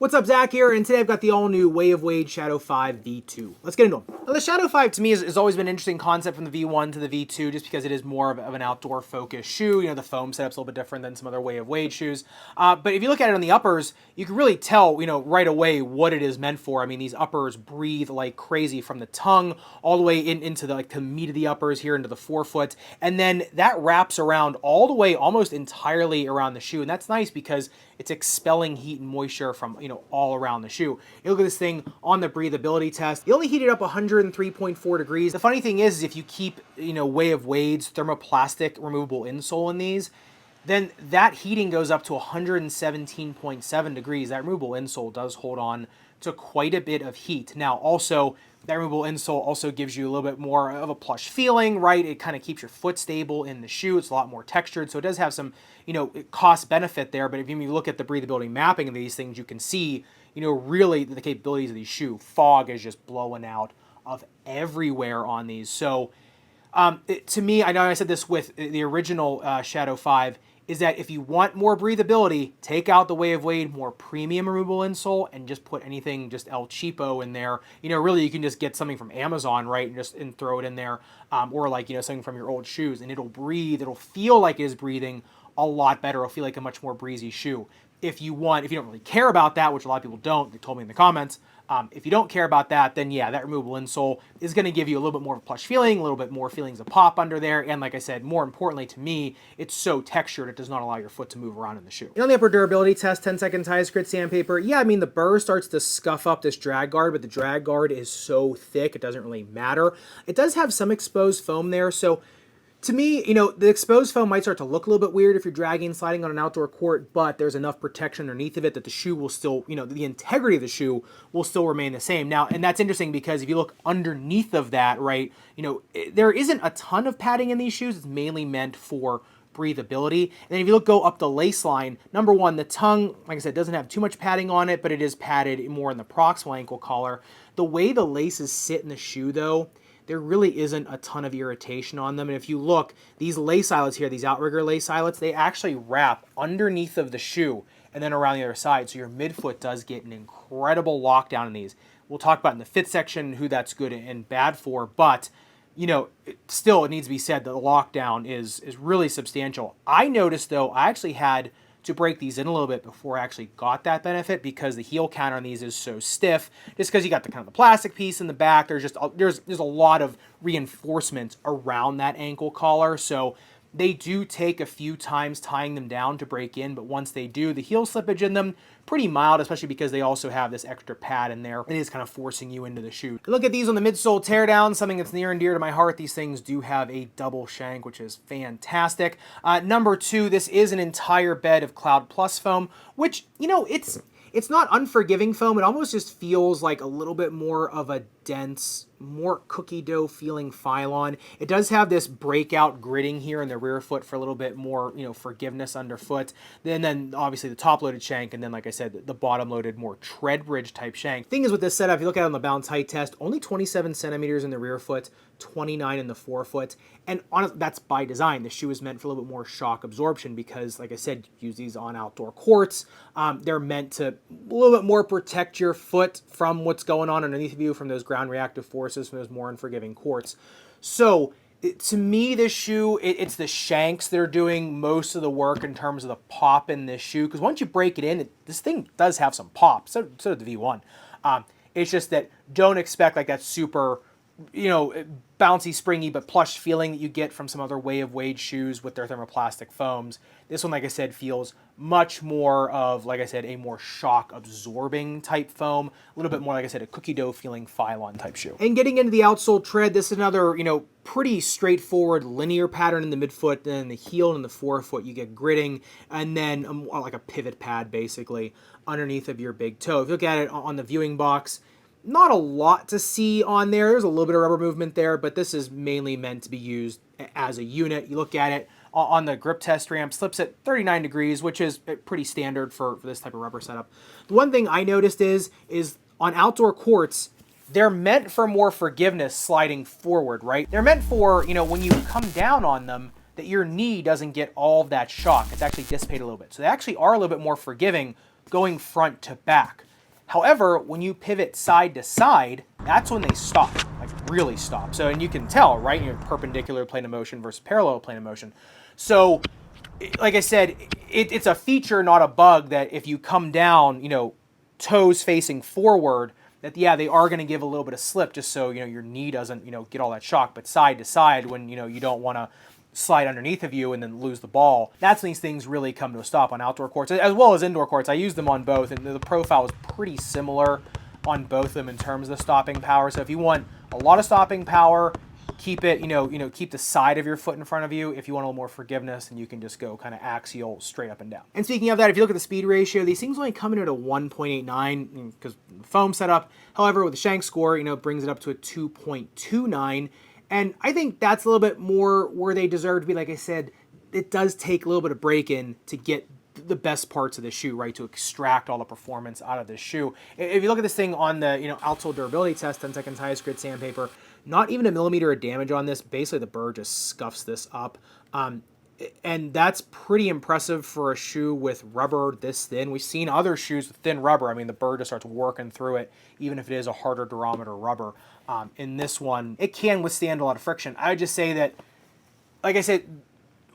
What's up, Zach here, and today I've got the all-new Way of Wade Shadow 5 V2. Let's get into them. Now, the Shadow 5 to me has always been an interesting concept from the V1 to the V2 just because it is more of an outdoor-focused shoe. You know, the foam setup's a little bit different than some other Way of Wade shoes. But if you look at it on the uppers, you can really tell, you know, right away what it is meant for. I mean, these uppers breathe like crazy from the tongue all the way into the meat of the uppers here into the forefoot. And then that wraps around all the way almost entirely around the shoe. And that's nice because it's expelling heat and moisture from, you know, all around the shoe. You look at this thing on the breathability test, it only heated up 103.4 degrees. The funny thing is if you keep, you know, Way of Wade's thermoplastic removable insole in these, then that heating goes up to 117.7 degrees. That removable insole does hold on to quite a bit of heat. Now, also, that removable insole also gives you a little bit more of a plush feeling, right? It kind of keeps your foot stable in the shoe. It's a lot more textured, so it does have some, you know, cost benefit there. But if you look at the breathability mapping of these things, you can see, you know, really the capabilities of these shoe. Fog is just blowing out of everywhere on these. So to me, I know I said this with the original Shadow 5, is that if you want more breathability, take out the Way of Wade more premium removable insole and just put anything just El Cheapo in there. You know, really you can just get something from Amazon, right, and throw it in there, or like, you know, something from your old shoes, and it'll breathe. It'll feel like it is breathing a lot better. It'll feel like a much more breezy shoe. If you don't really care about that, which a lot of people don't, they told me in the comments, if you don't care about that, then yeah, that removable insole is going to give you a little bit more of a plush feeling, a little bit more feelings of pop under there, and like I said, more importantly to me, it's so textured it does not allow your foot to move around in the shoe. And on the upper durability test, 10-second Tires Grit sandpaper, yeah, I mean, the burr starts to scuff up this drag guard, but the drag guard is so thick, it doesn't really matter. It does have some exposed foam there, so to me, you know, the exposed foam might start to look a little bit weird if you're dragging and sliding on an outdoor court, but there's enough protection underneath of it that the shoe will still, you know, the integrity of the shoe will still remain the same. Now, and that's interesting because if you look underneath of that, right, you know, there isn't a ton of padding in these shoes. It's mainly meant for breathability. And then if you go up the lace line, number one, the tongue, like I said, doesn't have too much padding on it, but it is padded more in the proximal ankle collar. The way the laces sit in the shoe, though, there really isn't a ton of irritation on them. And if you look, these lace eyelets here, these outrigger lace eyelets, they actually wrap underneath of the shoe and then around the other side. So your midfoot does get an incredible lockdown in these. We'll talk about in the fit section who that's good and bad for, but you know, still it needs to be said that the lockdown is really substantial. I noticed though, I actually had to break these in a little bit before I actually got that benefit because the heel counter on these is so stiff, just because you got the kind of the plastic piece in the back. There's a lot of reinforcement around that ankle collar, so they do take a few times tying them down to break in, but once they do, the heel slippage in them, pretty mild, especially because they also have this extra pad in there. It is kind of forcing you into the shoe. Look at these on the midsole teardown, something that's near and dear to my heart. These things do have a double shank, which is fantastic. Number two, this is an entire bed of Cloud Plus foam, which, you know, it's not unforgiving foam. It almost just feels like a little bit more of a dense, more cookie dough feeling Phylon. It does have this breakout gritting here in the rear foot for a little bit more, you know, forgiveness underfoot. Then obviously the top loaded shank, and then like I said, the bottom loaded more tread bridge type shank. Thing is with this setup, if you look at it on the bounce height test, only 27 centimeters in the rear foot, 29 in the forefoot, and honestly, that's by design. The shoe is meant for a little bit more shock absorption because, like I said, use these on outdoor courts. They're meant to a little bit more protect your foot from what's going on underneath of you, from those ground reactive forces, from those more unforgiving courts. So to me, this shoe, it's the shanks that are doing most of the work in terms of the pop in this shoe, because once you break it in, this thing does have some pop. So does the V1. It's just that don't expect like that super, you know, bouncy, springy, but plush feeling that you get from some other Way of Wade shoes with their thermoplastic foams. This one, like I said, feels much more of, like I said, a more shock absorbing type foam. A little bit more, like I said, a cookie dough feeling Phylon type shoe. And getting into the outsole tread, this is another, you know, pretty straightforward linear pattern in the midfoot. Then the heel and the forefoot, you get gritting, and then like a pivot pad basically underneath of your big toe. If you look at it on the viewing box, not a lot to see on there. There's a little bit of rubber movement there, but this is mainly meant to be used as a unit. You look at it on the grip test ramp, slips at 39 degrees, which is pretty standard for this type of rubber setup. The one thing I noticed is on outdoor courts, they're meant for more forgiveness sliding forward, right? They're meant for, you know, when you come down on them, that your knee doesn't get all of that shock. It's actually dissipated a little bit. So they actually are a little bit more forgiving going front to back. However, when you pivot side to side, that's when they stop, like really stop. So, and you can tell, right? You're perpendicular plane of motion versus parallel plane of motion. So, like I said, it's a feature, not a bug, that if you come down, toes facing forward, that, yeah, they are going to give a little bit of slip just so, your knee doesn't, get all that shock. But side to side, when, you don't want to slide underneath of you and then lose the ball, that's when these things really come to a stop on outdoor courts as well as indoor courts. I use them on both, and the profile is pretty similar on both of them in terms of the stopping power. So if you want a lot of stopping power, keep it, keep the side of your foot in front of you. If you want a little more forgiveness, then you can just go kind of axial straight up and down. And speaking of that, if you look at the speed ratio, these things only come in at a 1.89 because foam setup. However, with the shank score, it brings it up to a 2.29. And I think that's a little bit more where they deserve to be. Like I said, it does take a little bit of break-in to get the best parts of the shoe, right, to extract all the performance out of the shoe. If you look at this thing on the, outsole durability test, 10 seconds highest grit sandpaper, not even a millimeter of damage on this. Basically, the burr just scuffs this up. And that's pretty impressive for a shoe with rubber this thin. We've seen other shoes with thin rubber. I mean, the burr just starts working through it, even if it is a harder durometer rubber. In this one, it can withstand a lot of friction. I would just say that, like I said,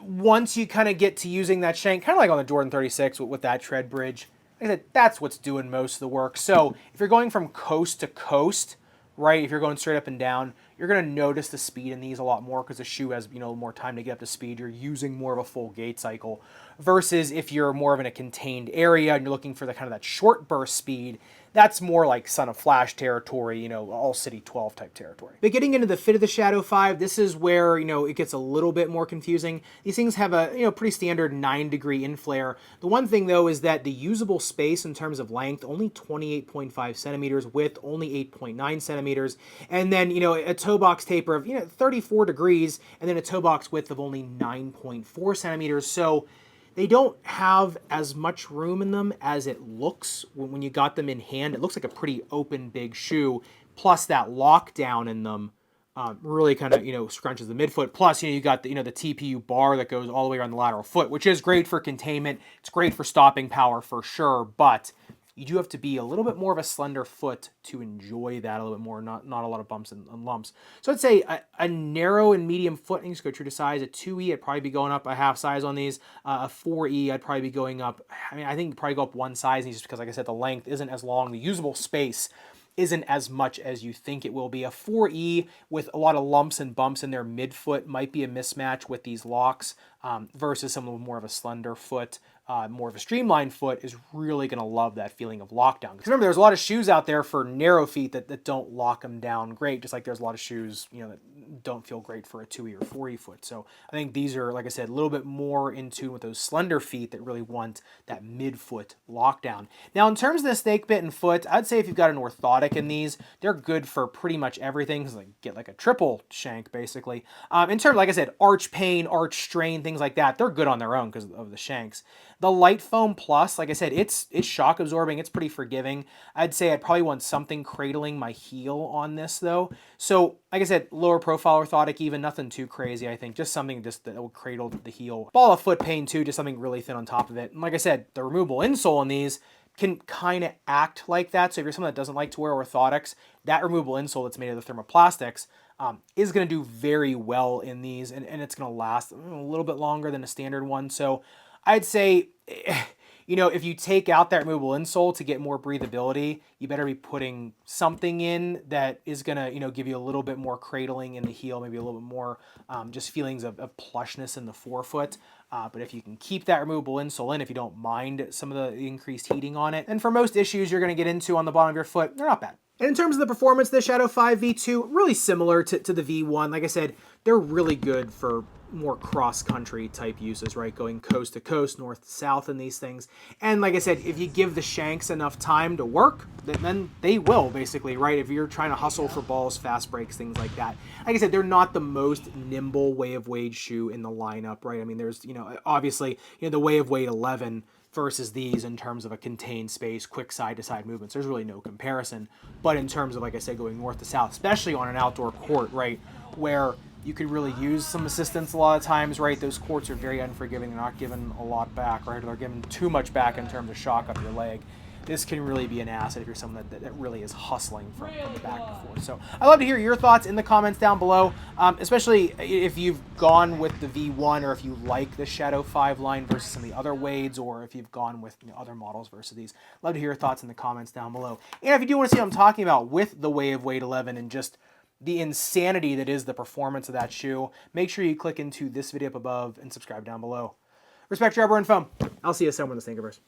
once you kind of get to using that shank, kind of like on the Jordan 36 with that tread bridge, like I said, that's what's doing most of the work. So if you're going from coast to coast, right, if you're going straight up and down, you're going to notice the speed in these a lot more because the shoe has, more time to get up to speed. You're using more of a full gait cycle versus if you're more of in a contained area and you're looking for the kind of that short burst speed. That's more like Son of Flash territory, all City 12 type territory. But getting into the fit of the Shadow 5, this is where, it gets a little bit more confusing. These things have a, pretty standard 9-degree inflare. The one thing, though, is that the usable space in terms of length, only 28.5 centimeters, width only 8.9 centimeters, and then, a toe box taper of, 34 degrees, and then a toe box width of only 9.4 centimeters. So they don't have as much room in them as it looks when you got them in hand. It looks like a pretty open, big shoe. Plus that lockdown in them really kind of, scrunches the midfoot. Plus, you got the, the TPU bar that goes all the way around the lateral foot, which is great for containment. It's great for stopping power for sure, but you do have to be a little bit more of a slender foot to enjoy that a little bit more, not a lot of bumps and lumps. So I'd say a narrow and medium foot, and just go true to size. A 2E, I'd probably be going up a half size on these. A 4E, I'd probably be going up, I think you'd probably go up one size, just because, like I said, the length isn't as long. The usable space isn't as much as you think it will be. A 4E with a lot of lumps and bumps in their midfoot might be a mismatch with these locks versus someone with more of a slender foot. More of a streamlined foot is really going to love that feeling of lockdown. Because remember, there's a lot of shoes out there for narrow feet that don't lock them down great, just like there's a lot of shoes, that don't feel great for a 2E or 4E foot. So I think these are, like I said, a little bit more in tune with those slender feet that really want that midfoot lockdown. Now, in terms of the snake bitten foot, I'd say if you've got an orthotic in these, they're good for pretty much everything, because they get like a triple shank, basically. In terms, like I said, arch pain, arch strain, things like that, they're good on their own because of the shanks. The Light Foam Plus, like I said, it's shock absorbing. It's pretty forgiving. I'd say I'd probably want something cradling my heel on this, though. So, like I said, lower profile orthotic, even nothing too crazy, I think. Just something that will cradle the heel. Ball of foot pain, too, just something really thin on top of it. And like I said, the removable insole on these can kind of act like that. So if you're someone that doesn't like to wear orthotics, that removable insole that's made of the thermoplastics is going to do very well in these, and it's going to last a little bit longer than a standard one. So I'd say, if you take out that removable insole to get more breathability, you better be putting something in that is going to, give you a little bit more cradling in the heel, maybe a little bit more just feelings of plushness in the forefoot. But if you can keep that removable insole in, if you don't mind some of the increased heating on it, and for most issues you're going to get into on the bottom of your foot, they're not bad. And in terms of the performance, the Shadow 5 V2, really similar to the V1. Like I said, they're really good for more cross-country type uses, right? Going coast to coast, north to south in these things. And like I said, if you give the shanks enough time to work, then they will, basically, right? If you're trying to hustle for balls, fast breaks, things like that. Like I said, they're not the most nimble Way of Wade shoe in the lineup, right? I mean, there's, obviously, the Way of Wade 11 versus these in terms of a contained space, quick side-to-side movements. There's really no comparison. But in terms of, like I said, going north to south, especially on an outdoor court, right, where you could really use some assistance a lot of times, right? Those courts are very unforgiving. They're not giving a lot back, right? They're giving too much back in terms of shock up your leg. this can really be an asset if you're someone that really is hustling from the back and forth. So I'd love to hear your thoughts in the comments down below, especially if you've gone with the V1 or if you like the Shadow 5 line versus some of the other Wades, or if you've gone with other models versus these. Love to hear your thoughts in the comments down below. And if you do want to see what I'm talking about with the Wave Wade 11 and just the insanity that is the performance of that shoe, make sure you click into this video up above and subscribe down below. Respect your rubber and foam. I'll see you somewhere in the Sneakerverse.